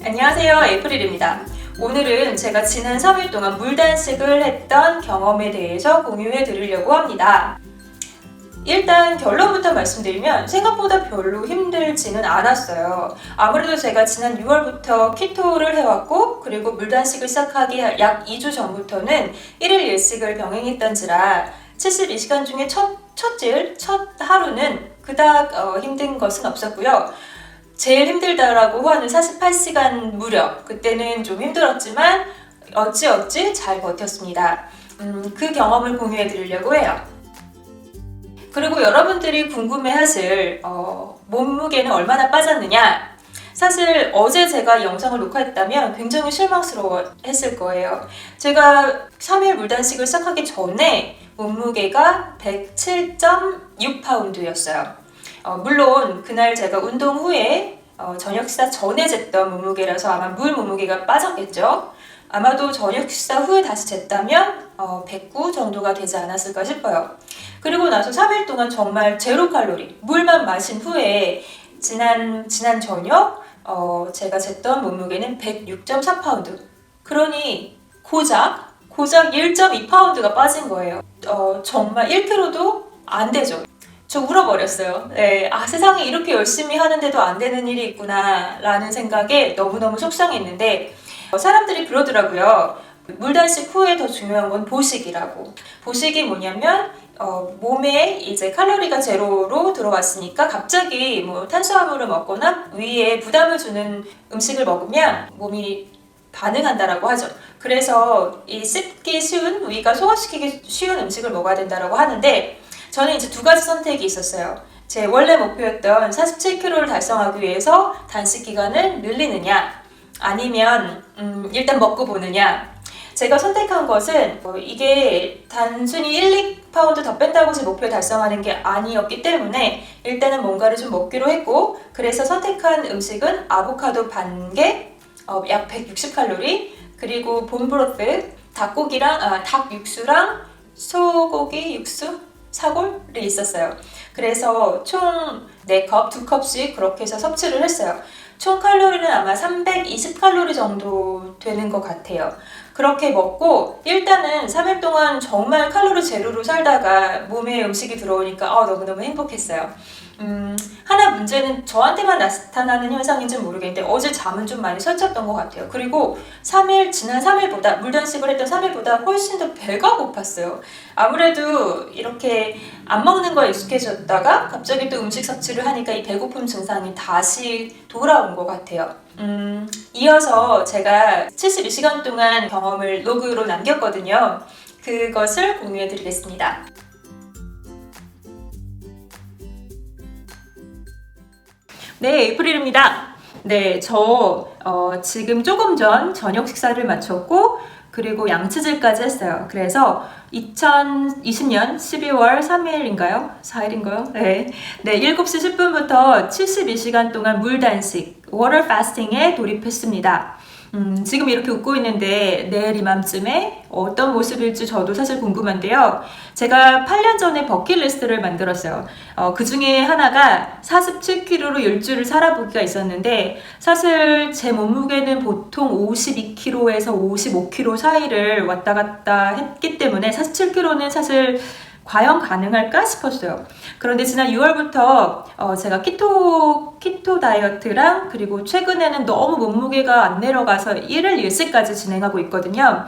안녕하세요, 에이프릴입니다. 오늘은 제가 지난 3일 동안 물단식을 했던 경험에 대해서 공유해 드리려고 합니다. 일단 결론부터 말씀드리면 생각보다 별로 힘들지는 않았어요. 아무래도 제가 지난 6월부터 키토를 해왔고, 그리고 물단식을 시작하기 약 2주 전부터는 1일 1식을 병행했던지라 72시간 중에 첫 하루는 그닥 힘든 것은 없었고요. 제일 힘들다라고 하는 48시간 무렵, 그때는 좀 힘들었지만 어찌 잘 버텼습니다. 그 경험을 공유해 드리려고 해요. 그리고 여러분들이 궁금해하실 몸무게는 얼마나 빠졌느냐? 사실 어제 제가 이 영상을 녹화했다면 굉장히 실망스러워 했을 거예요. 제가 3일 물단식을 시작하기 전에 몸무게가 107.6파운드였어요. 물론 그날 제가 운동 후에 저녁 식사 전에 쟀던 몸무게라서 아마 물 몸무게가 빠졌겠죠. 아마도 저녁 식사 후에 다시 쟀다면 109 정도가 되지 않았을까 싶어요. 그리고 나서 3일 동안 정말 제로 칼로리, 물만 마신 후에 지난 저녁 제가 쟀던 몸무게는 106.4파운드. 그러니 고작 1.2파운드가 빠진 거예요. 정말 1kg도 안 되죠. 저 울어버렸어요. 네, 세상에 이렇게 열심히 하는데도 안 되는 일이 있구나 라는 생각에 너무너무 속상했는데, 사람들이 그러더라고요. 물단식 후에 더 중요한 건 보식이라고. 보식이 뭐냐면 몸에 이제 칼로리가 제로로 들어왔으니까 갑자기 뭐 탄수화물을 먹거나 위에 부담을 주는 음식을 먹으면 몸이 반응한다라고 하죠. 그래서 이 씹기 쉬운, 위가 소화시키기 쉬운 음식을 먹어야 된다라고 하는데, 저는 이제 두 가지 선택이 있었어요. 제 원래 목표였던 47kg를 달성하기 위해서 단식 기간을 늘리느냐, 아니면 일단 먹고 보느냐. 제가 선택한 것은 이게 단순히 1-2파운드 더 뺀다고 제 목표 달성하는 게 아니었기 때문에 일단은 뭔가를 좀 먹기로 했고, 그래서 선택한 음식은 아보카도 반개, 약 160칼로리, 그리고 본브로스, 닭 육수랑 소고기 육수? 사골이 있었어요. 그래서 총 4컵, 2컵씩 그렇게 해서 섭취를 했어요. 총 칼로리는 아마 320칼로리 정도 되는 것 같아요. 그렇게 먹고 일단은 3일 동안 정말 칼로리 제로로 살다가 몸에 음식이 들어오니까 너무너무 행복했어요. 하나 문제는 저한테만 나타나는 현상인지는 모르겠는데 어제 잠은 좀 많이 설쳤던 것 같아요. 그리고 지난 3일보다 물단식을 했던 3일보다 훨씬 더 배가 고팠어요. 아무래도 이렇게 안 먹는 거에 익숙해졌다가 갑자기 또 음식 섭취를 하니까 이 배고픔 증상이 다시 돌아온 것 같아요. 이어서 제가 72시간 동안 경험을 로그로 남겼거든요. 그것을 공유해 드리겠습니다. 네, 에이프릴입니다. 네, 저 지금 조금 전 저녁 식사를 마쳤고, 그리고 양치질까지 했어요. 그래서 2020년 12월 3일인가요? 4일인가요? 네, 7시 10분부터 72시간 동안 물단식, 워터 파스팅에 돌입했습니다. 지금 이렇게 웃고 있는데 내일 이맘쯤에 어떤 모습일지 저도 사실 궁금한데요. 제가 8년 전에 버킷리스트를 만들었어요. 그 중에 하나가 47kg로 일주를 살아보기가 있었는데, 사실 제 몸무게는 보통 52kg에서 55kg 사이를 왔다 갔다 했기 때문에 47kg는 사실 과연 가능할까 싶었어요. 그런데 지난 6월부터 제가 키토 다이어트랑, 그리고 최근에는 너무 몸무게가 안 내려가서 1일 1식까지 진행하고 있거든요.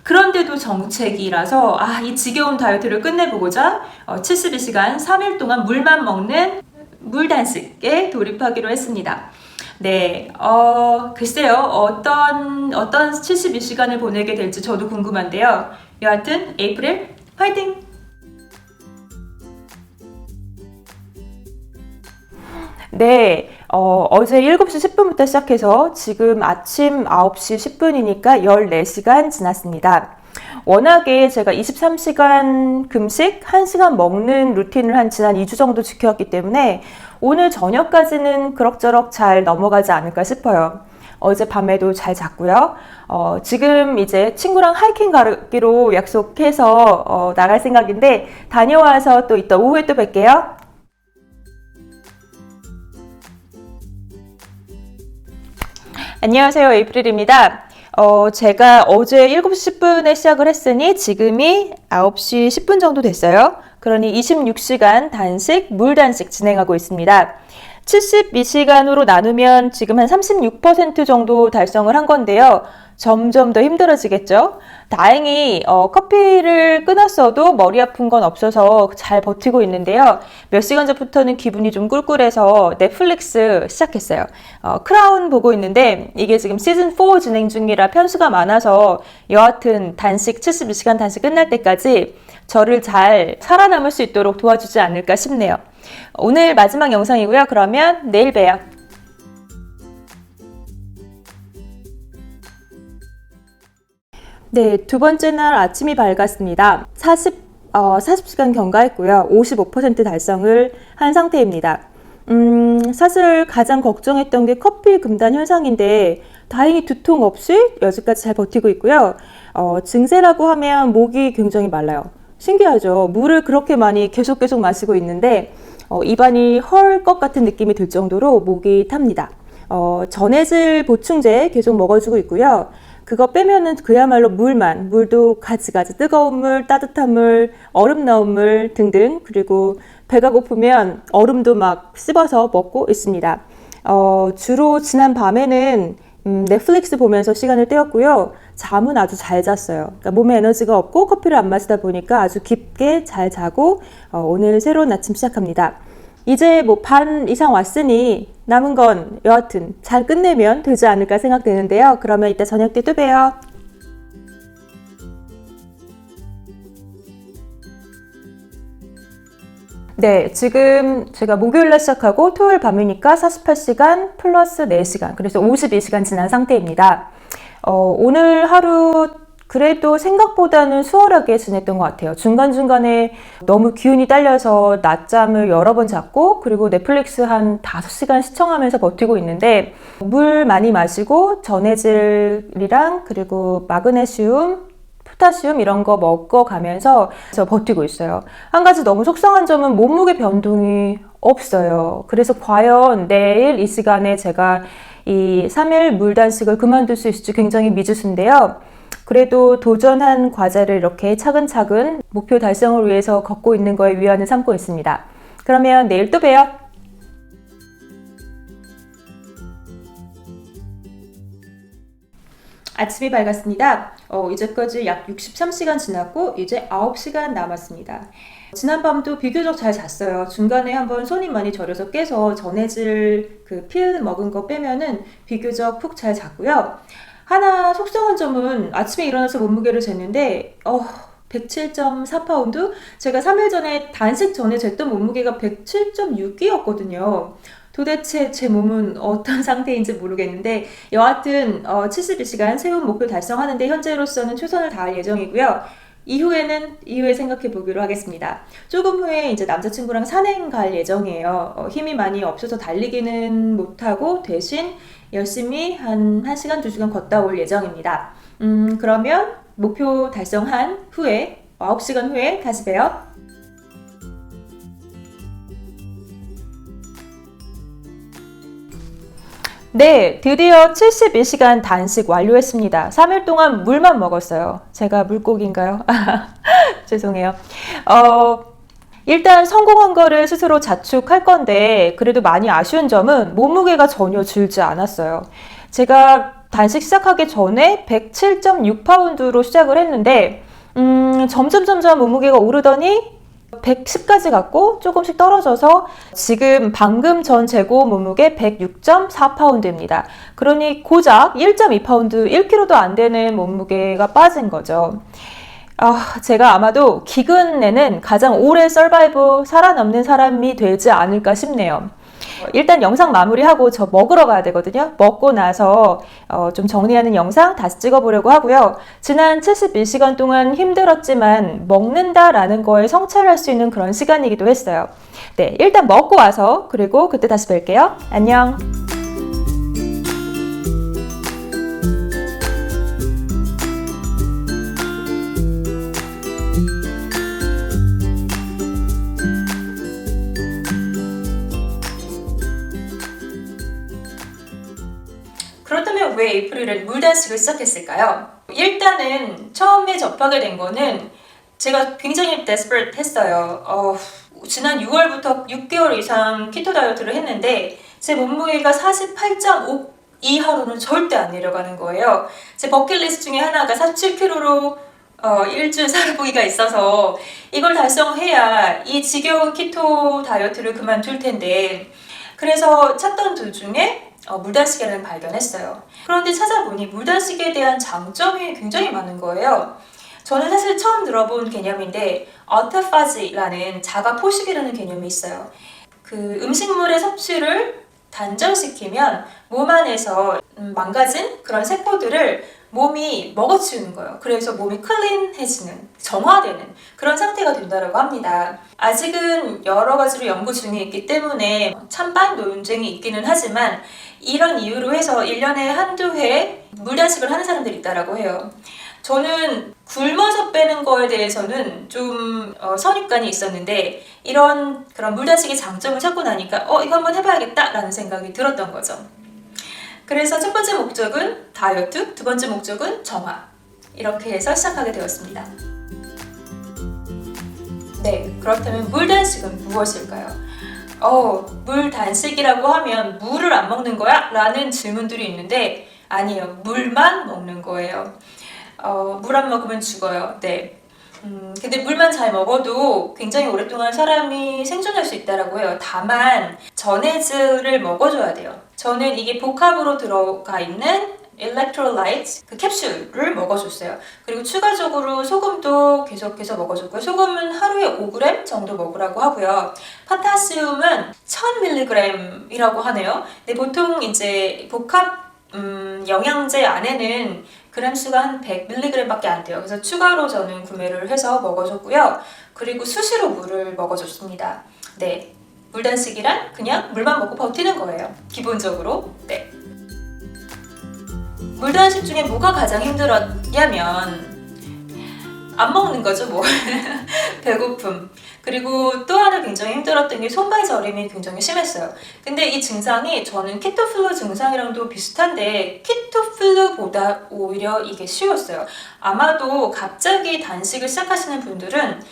그런데도 정체기라서 이 지겨운 다이어트를 끝내보고자 72시간 3일 동안 물만 먹는 물단식에 돌입하기로 했습니다. 네, 글쎄요, 어떤 72시간을 보내게 될지 저도 궁금한데요. 여하튼 에이프릴 화이팅! 네, 어제 7시 10분부터 시작해서 지금 아침 9시 10분이니까 14시간 지났습니다. 워낙에 제가 23시간 금식, 1시간 먹는 루틴을 한 지난 2주 정도 지켜왔기 때문에 오늘 저녁까지는 그럭저럭 잘 넘어가지 않을까 싶어요. 어젯밤에도 잘 잤고요. 지금 이제 친구랑 하이킹 가기로 약속해서 나갈 생각인데, 다녀와서 또 이따 오후에 또 뵐게요. 안녕하세요. 에이프릴입니다. 제가 어제 7시 10분에 시작을 했으니 지금이 9시 10분 정도 됐어요. 그러니 26시간 단식, 물 단식 진행하고 있습니다. 72시간으로 나누면 지금 한 36% 정도 달성을 한 건데요. 점점 더 힘들어지겠죠? 다행히 커피를 끊었어도 머리 아픈 건 없어서 잘 버티고 있는데요. 몇 시간 전부터는 기분이 좀 꿀꿀해서 넷플릭스 시작했어요. 크라운 보고 있는데 이게 지금 시즌 4 진행 중이라 편수가 많아서 여하튼 단식 72시간 단식 끝날 때까지 저를 잘 살아남을 수 있도록 도와주지 않을까 싶네요. 오늘 마지막 영상이고요. 그러면 내일 봬요. 네, 두 번째 날 아침이 밝았습니다. 40시간 경과했고요. 55% 달성을 한 상태입니다. 사실 가장 걱정했던 게 커피 금단 현상인데 다행히 두통 없이 여기까지 잘 버티고 있고요. 증세라고 하면 목이 굉장히 말라요. 신기하죠? 물을 그렇게 많이 계속 마시고 있는데 입안이 헐 것 같은 느낌이 들 정도로 목이 탑니다. 전해질 보충제 계속 먹어주고 있고요. 그거 빼면은 그야말로 물도 가지가지 뜨거운 물, 따뜻한 물, 얼음 넣은 물 등등, 그리고 배가 고프면 얼음도 막 씹어서 먹고 있습니다. 주로 지난 밤에는 넷플릭스 보면서 시간을 때웠고요. 잠은 아주 잘 잤어요. 그러니까 몸에 에너지가 없고 커피를 안 마시다 보니까 아주 깊게 잘 자고 오늘 새로운 아침 시작합니다. 이제 뭐 반 이상 왔으니 남은 건 여하튼 잘 끝내면 되지 않을까 생각되는데요. 그러면 이따 저녁 때 또 봬요. 네, 지금 제가 목요일날 시작하고 토요일 밤이니까 48시간 플러스 4시간, 그래서 52시간 지난 상태입니다. 오늘 하루 그래도 생각보다는 수월하게 지냈던 것 같아요. 중간중간에 너무 기운이 딸려서 낮잠을 여러 번 잤고, 그리고 넷플릭스 한 5시간 시청하면서 버티고 있는데, 물 많이 마시고 전해질이랑 그리고 마그네슘, 포타슘 이런 거 먹어가면서 버티고 있어요. 한 가지 너무 속상한 점은 몸무게 변동이 없어요. 그래서 과연 내일 이 시간에 제가 이 3일 물 단식을 그만둘 수 있을지 굉장히 미지수인데요. 그래도 도전한 과제를 이렇게 차근차근 목표 달성을 위해서 걷고 있는 거에 위안을 삼고 있습니다. 그러면 내일 또 봬요. 아침이 밝았습니다. 이제까지 약 63시간 지났고 이제 9시간 남았습니다. 지난밤도 비교적 잘 잤어요. 중간에 한번 손이 많이 저려서 깨서 전해질 그 필 먹은 거 빼면은 비교적 푹 잘 잤고요. 하나 속상한 점은 아침에 일어나서 몸무게를 쟀는데 107.4파운드? 제가 3일 전에 단식 전에 쟀던 몸무게가 107.6이었거든요. 도대체 제 몸은 어떤 상태인지 모르겠는데 여하튼 72시간 세운 목표 달성하는데 현재로서는 최선을 다할 예정이고요. 이후에 생각해 보기로 하겠습니다. 조금 후에 이제 남자친구랑 산행 갈 예정이에요. 힘이 많이 없어서 달리기는 못하고 대신 열심히 한 1시간, 2시간 걷다 올 예정입니다. 그러면 목표 달성한 후에 9시간 후에 다시 봬요. 네, 드디어 72시간 단식 완료했습니다. 3일 동안 물만 먹었어요. 제가 물고기인가요? 죄송해요. 일단 성공한 거를 스스로 자축할 건데 그래도 많이 아쉬운 점은 몸무게가 전혀 줄지 않았어요. 제가 단식 시작하기 전에 107.6파운드로 시작을 했는데 점점 몸무게가 오르더니 110까지 갔고 조금씩 떨어져서 지금 방금 전 재고 몸무게 106.4파운드입니다. 그러니 고작 1.2파운드, 1kg도 안 되는 몸무게가 빠진 거죠. 제가 아마도 기근에는 가장 오래 서바이브 살아남는 사람이 되지 않을까 싶네요. 일단 영상 마무리하고 저 먹으러 가야 되거든요. 먹고 나서 좀 정리하는 영상 다시 찍어보려고 하고요. 지난 72시간 동안 힘들었지만 먹는다라는 거에 성찰할 수 있는 그런 시간이기도 했어요. 네, 일단 먹고 와서 그리고 그때 다시 뵐게요. 안녕. 그렇다면 그렇다면 왜 에이프릴은 물단식을 시작했을까요? 일단은 처음에 접하게 된 거는 제가 굉장히 desperate 했어요. 지난 6월부터 6개월 이상 키토 다이어트를 했는데 제 몸무게가 48.5 이하로는 절대 안 내려가는 거예요. 제 버킷리스트 중에 하나가 47kg로 일주일 살아보기가 있어서 이걸 달성해야 이 지겨운 키토 다이어트를 그만둘 텐데, 그래서 찾던 도중에 물단식이라는 걸 발견했어요. 그런데 찾아보니 물단식에 대한 장점이 굉장히 많은 거예요. 저는 사실 처음 들어본 개념인데 어토파지라는 자가 포식이라는 개념이 있어요. 그 음식물의 섭취를 단절시키면 몸 안에서 망가진 그런 세포들을 몸이 먹어치우는 거예요. 그래서 몸이 클린해지는, 정화되는 그런 상태가 된다고 합니다. 아직은 여러 가지로 연구 중에 있기 때문에 찬반 논쟁이 있기는 하지만 이런 이유로 해서 1년에 한두 회 물단식을 하는 사람들이 있다고 해요. 저는 굶어서 빼는 거에 대해서는 좀 선입관이 있었는데 이런 그런 물단식의 장점을 찾고 나니까 이거 한번 해봐야겠다 라는 생각이 들었던 거죠. 그래서 첫 번째 목적은 다이어트, 두 번째 목적은 정화, 이렇게 해서 시작하게 되었습니다. 네, 그렇다면 물단식은 무엇일까요? 물단식이라고 하면 물을 안 먹는 거야? 라는 질문들이 있는데 아니에요. 물만 먹는 거예요. 물 안 먹으면 죽어요. 네. 근데 물만 잘 먹어도 굉장히 오랫동안 사람이 생존할 수 있다고 해요. 다만 전해질을 먹어줘야 돼요. 저는 이게 복합으로 들어가 있는 electrolyte 그 캡슐을 먹어줬어요. 그리고 추가적으로 소금도 계속해서 먹어줬고요. 소금은 하루에 5g 정도 먹으라고 하고요. 포타시움은 1000mg이라고 하네요. 근데 보통 이제 복합 영양제 안에는 그램 수가 한 100mg 밖에 안 돼요. 그래서 추가로 저는 구매를 해서 먹어줬고요. 그리고 수시로 물을 먹어줬습니다. 네, 물단식이란 그냥 물만 먹고 버티는 거예요. 기본적으로. 네. 물단식 중에 뭐가 가장 힘들었냐면 안 먹는 거죠, 뭐. 배고픔. 그리고 또 하나 굉장히 힘들었던 게 손발 저림이 굉장히 심했어요. 근데 이 증상이 저는 키토플루 증상이랑도 비슷한데 키토플루보다 오히려 이게 쉬웠어요. 아마도 갑자기 단식을 시작하시는 분들은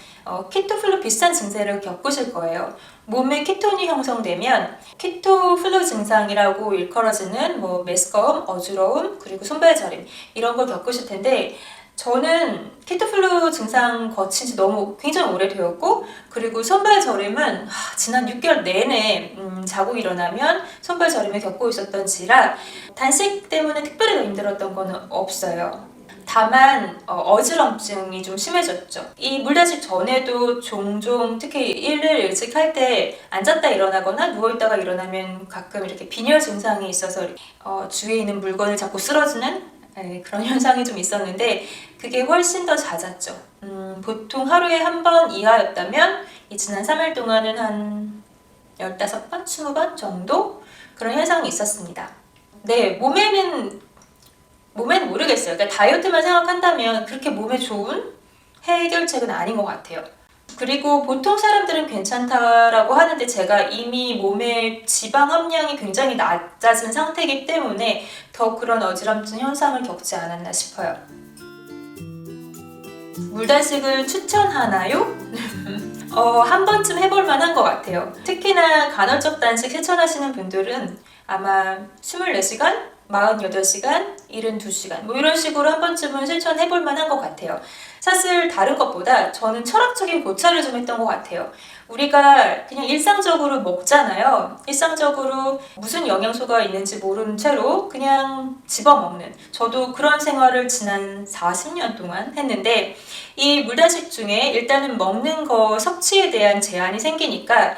키토플루 비슷한 증세를 겪으실 거예요. 몸에 키톤이 형성되면 키토플루 증상이라고 일컬어지는 메스꺼움, 어지러움, 그리고 손발 저림 이런 걸 겪으실 텐데 저는 키토플루 증상 거친 지 굉장히 오래되었고, 그리고 손발 저림은 지난 6개월 내내 자고 일어나면 손발 저림을 겪고 있었던지라 단식 때문에 특별히 더 힘들었던 거는 없어요. 다만 어지럼증이 좀 심해졌죠. 이 물단식 전에도 종종 특히 일을 일찍 할 때 앉았다 일어나거나 누워있다가 일어나면 가끔 이렇게 빈혈 증상이 있어서 주위에 있는 물건을 자꾸 쓰러지는 그런 현상이 좀 있었는데 그게 훨씬 더 잦았죠. 보통 하루에 한 번 이하였다면 이 지난 3일 동안은 한 15번, 20번 정도 그런 현상이 있었습니다. 네, 몸에는 모르겠어요. 그러니까 다이어트만 생각한다면 그렇게 몸에 좋은 해결책은 아닌 것 같아요. 그리고 보통 사람들은 괜찮다라고 하는데 제가 이미 몸에 지방 함량이 굉장히 낮아진 상태이기 때문에 더 그런 어지럼증 현상을 겪지 않았나 싶어요. 물단식을 추천하나요? 한 번쯤 해볼 만한 것 같아요. 특히나 간헐적 단식 실천하시는 분들은 아마 24시간, 48시간, 72시간 이런 식으로 한 번쯤은 실천해볼 만한 것 같아요. 사실 다른 것보다 저는 철학적인 고찰을 좀 했던 것 같아요. 우리가 그냥 일상적으로 먹잖아요. 일상적으로 무슨 영양소가 있는지 모르는 채로 그냥 집어먹는, 저도 그런 생활을 지난 40년 동안 했는데 이 물단식 중에 일단은 먹는 거 섭취에 대한 제한이 생기니까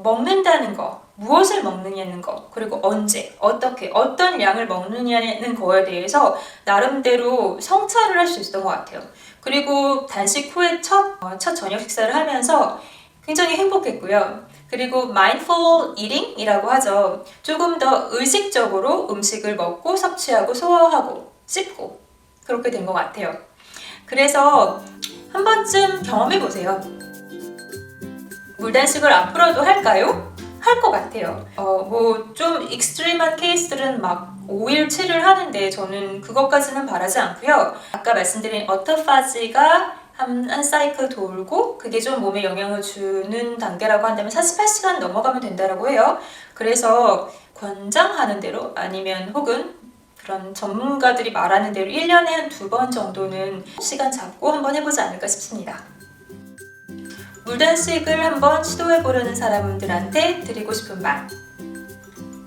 먹는다는 거, 무엇을 먹느냐는 거, 그리고 언제, 어떻게, 어떤 양을 먹느냐는 거에 대해서 나름대로 성찰을 할 수 있었던 것 같아요. 그리고 단식 후에 첫 저녁 식사를 하면서 굉장히 행복했고요. 그리고 mindful eating이라고 하죠. 조금 더 의식적으로 음식을 먹고 섭취하고 소화하고 씹고 그렇게 된 것 같아요. 그래서 한 번쯤 경험해보세요. 물단식을 앞으로도 할까요? 할 것 같아요. 좀 익스트림한 케이스들은 막 5일치를 하는데 저는 그것까지는 바라지 않고요. 아까 말씀드린 어터파지가 한 사이클 돌고 그게 좀 몸에 영향을 주는 단계라고 한다면 48시간 넘어가면 된다라고 해요. 그래서 권장하는 대로 아니면 혹은 그런 전문가들이 말하는 대로 1년에 한 2번 정도는 시간 잡고 한번 해보지 않을까 싶습니다. 물단식을 한번 시도해보려는 사람들한테 드리고 싶은 말.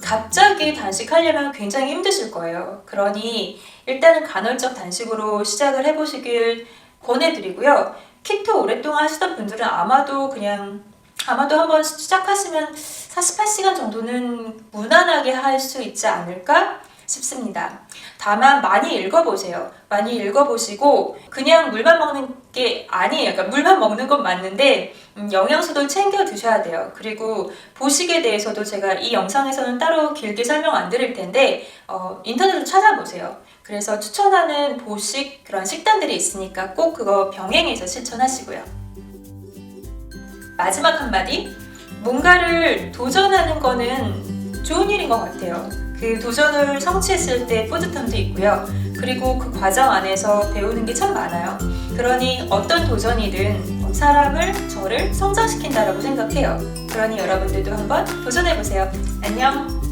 갑자기 단식하려면 굉장히 힘드실 거예요. 그러니 일단은 간헐적 단식으로 시작을 해보시길 권해드리고요. 키토 오랫동안 하시던 분들은 아마도 한번 시작하시면 48시간 정도는 무난하게 할 수 있지 않을까 싶습니다. 다만 많이 읽어보세요. 많이 읽어보시고 그냥 물만 먹는 게 아니에요. 그러니까 물만 먹는 건 맞는데 영양소도 챙겨 드셔야 돼요. 그리고 보식에 대해서도 제가 이 영상에서는 따로 길게 설명 안 드릴 텐데 인터넷으로 찾아보세요. 그래서 추천하는 보식 그런 식단들이 있으니까 꼭 그거 병행해서 실천하시고요. 마지막 한마디, 뭔가를 도전하는 거는 좋은 일인 것 같아요. 그 도전을 성취했을 때 뿌듯함도 있고요. 그리고 그 과정 안에서 배우는 게 참 많아요. 그러니 어떤 도전이든 저를 성장시킨다라고 생각해요. 그러니 여러분들도 한번 도전해보세요. 안녕!